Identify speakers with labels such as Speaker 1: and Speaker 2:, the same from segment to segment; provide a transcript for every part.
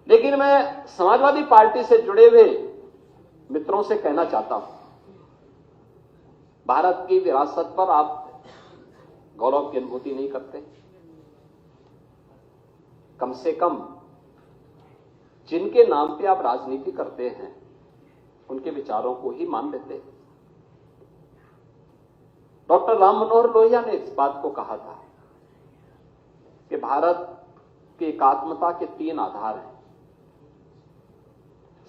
Speaker 1: लेकिन मैं समाजवादी पार्टी से जुड़े हुए मित्रों से कहना चाहता हूं, भारत की विरासत पर आप गौरव की अनुभूति नहीं करते? कम से कम जिनके नाम पे आप राजनीति करते हैं उनके विचारों को ही मान लेते। डॉक्टर राम मनोहर लोहिया ने इस बात को कहा था कि भारत की एकात्मता के 3 आधार हैं,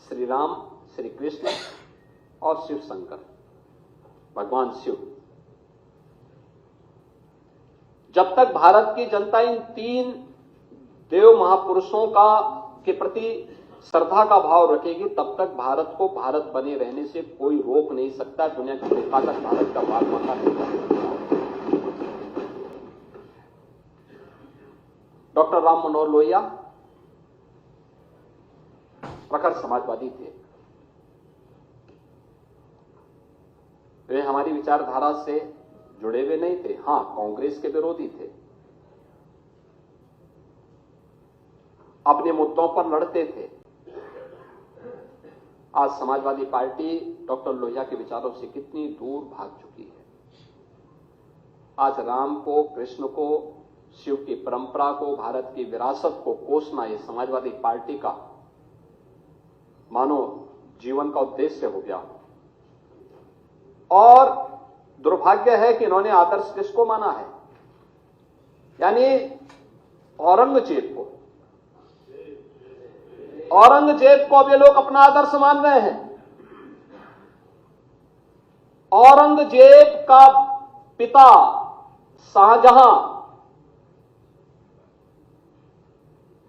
Speaker 1: श्री राम, श्री कृष्ण और शिव शंकर, भगवान शिव। जब तक भारत की जनता इन 3 देव महापुरुषों के प्रति श्रद्धा का भाव रखेगी, तब तक भारत को भारत बने रहने से कोई रोक नहीं सकता। दुनिया की कोई ताकत भारत का वार माता नहीं कर सकता। डॉक्टर राम मनोहर लोहिया प्रखर समाजवादी थे। वे हमारी विचारधारा से जुड़े हुए नहीं थे, हां, कांग्रेस के विरोधी थे, अपने मुद्दों पर लड़ते थे। आज समाजवादी पार्टी डॉक्टर लोहिया के विचारों से कितनी दूर भाग चुकी है। आज राम को, कृष्ण को, शिव की परंपरा को, भारत की विरासत को कोसना यह समाजवादी पार्टी का मानो जीवन का उद्देश्य हो गया। और दुर्भाग्य है कि इन्होंने आदर्श किसको माना है? यानी औरंगजेब को। औरंगजेब को अब ये लोग अपना आदर्श मान रहे हैं। औरंगजेब का पिता शाहजहां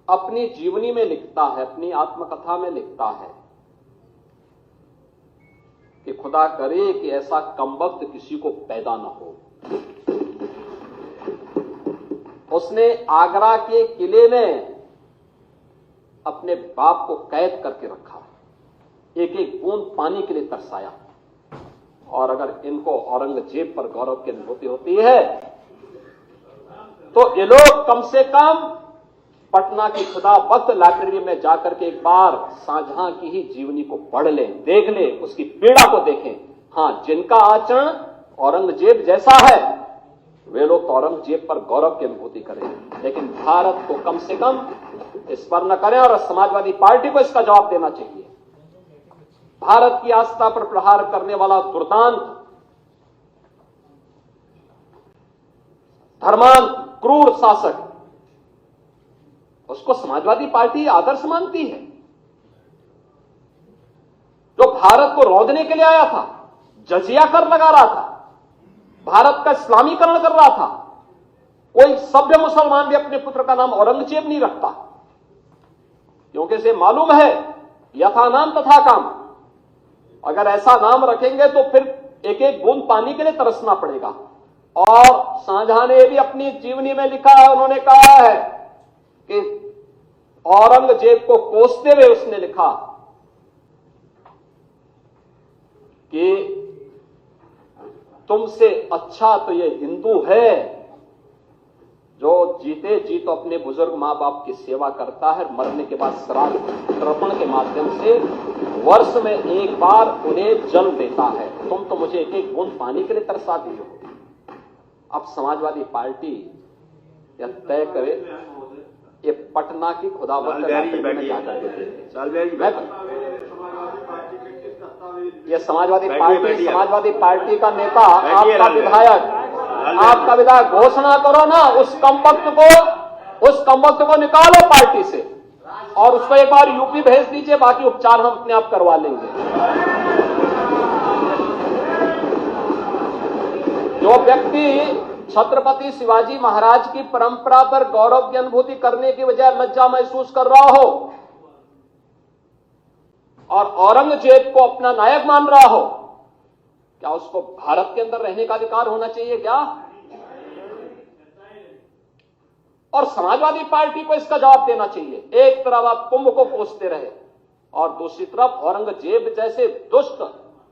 Speaker 1: अपनी जीवनी में लिखता है, अपनी आत्मकथा में लिखता है कि खुदा करे कि ऐसा कमबख्त किसी को पैदा न हो। उसने आगरा के किले में अपने बाप को कैद करके रखा, एक एक बूंद पानी के लिए तरसाया। और अगर इनको औरंगजेब पर गौरव की अनुभूति होती है तो ये लोग कम से कम पटना की खुदाबख्त लाइब्रेरी में जाकर के एक बार शाहजहां की ही जीवनी को पढ़ लें, देख लें, उसकी पीड़ा को देखें। हां, जिनका आचरण औरंगजेब जैसा है वे लोग तो औरंगजेब पर गौरव की अनुभूति करें, लेकिन भारत को कम से कम इस पर न करें। और समाजवादी पार्टी को इसका जवाब देना चाहिए। भारत की आस्था पर प्रहार करने वाला दुर्दांत, धर्मांत, क्रूर शासक, उसको समाजवादी पार्टी आदर्श मानती है। जो भारत को रौंदने के लिए आया था, जजिया कर लगा रहा था, भारत का इस्लामीकरण कर रहा था। कोई सभ्य मुसलमान भी अपने पुत्र का नाम औरंगजेब नहीं रखता, क्योंकि इसे मालूम है यथा नाम तथा काम। अगर ऐसा नाम रखेंगे तो फिर एक एक बूंद पानी के लिए तरसना पड़ेगा। और शाहजहां ने भी अपनी जीवनी में लिखा है, उन्होंने कहा है कि औरंगजेब को कोसते हुए उसने लिखा कि तुमसे अच्छा तो ये हिंदू है जो जीते जी तो अपने बुजुर्ग मां बाप की सेवा करता है, मरने के बाद श्राद्ध तर्पण के माध्यम से वर्ष में एक बार उन्हें जल देता है। तुम तो मुझे एक एक बूंद पानी के लिए तरसा दी हो। अब समाजवादी पार्टी यह तय करे ये पटना की खुदाबख्त में जाकर के ये समाजवादी पार्टी का नेता, आपका विधायक घोषणा करो ना, उस कमबख्त को निकालो पार्टी से और उसको एक बार यूपी भेज दीजिए, बाकी उपचार हम अपने आप करवा लेंगे। जो व्यक्ति छत्रपति शिवाजी महाराज की परंपरा पर गौरव की अनुभूति करने की बजाय लज्जा महसूस कर रहा हो और औरंगजेब को अपना नायक मान रहा हो, क्या उसको भारत के अंदर रहने का अधिकार होना चाहिए क्या? और समाजवादी पार्टी को इसका जवाब देना चाहिए। एक तरफ आप कुंभ को कोसते रहे और दूसरी तरफ औरंगजेब जैसे दुष्ट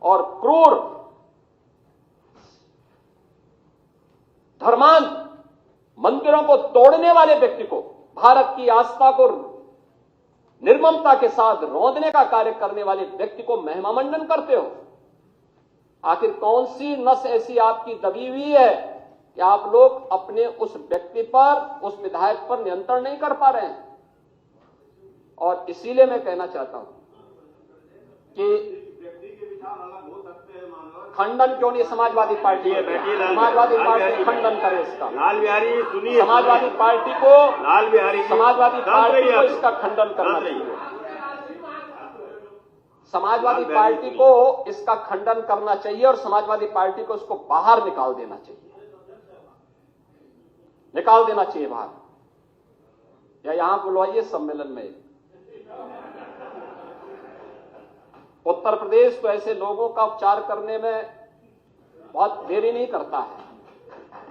Speaker 1: और क्रूर, धर्मांध, मंदिरों को तोड़ने वाले व्यक्ति को, भारत की आस्था को निर्ममता के साथ रौंदने का कार्य करने वाले व्यक्ति को महिमामंडन करते हो। आखिर कौन सी नस ऐसी आपकी दबी हुई है कि आप लोग अपने उस व्यक्ति पर, उस विधायक पर नियंत्रण नहीं कर पा रहे हैं? और इसीलिए मैं कहना चाहता हूं कि खंडन क्यों नहीं समाजवादी पार्टी है? समाजवादी पार्टी खंडन करे इसका।
Speaker 2: लाल बिहारी सुनिए,
Speaker 1: समाजवादी पार्टी को समाजवादी पार्टी को इसका खंडन करना चाहिए। समाजवादी पार्टी को इसका खंडन करना चाहिए और समाजवादी पार्टी को इसको बाहर निकाल देना चाहिए, निकाल देना चाहिए बाहर, या यहां बुलवाइए सम्मेलन में। उत्तर प्रदेश तो ऐसे लोगों का उपचार करने में बहुत देरी नहीं करता है।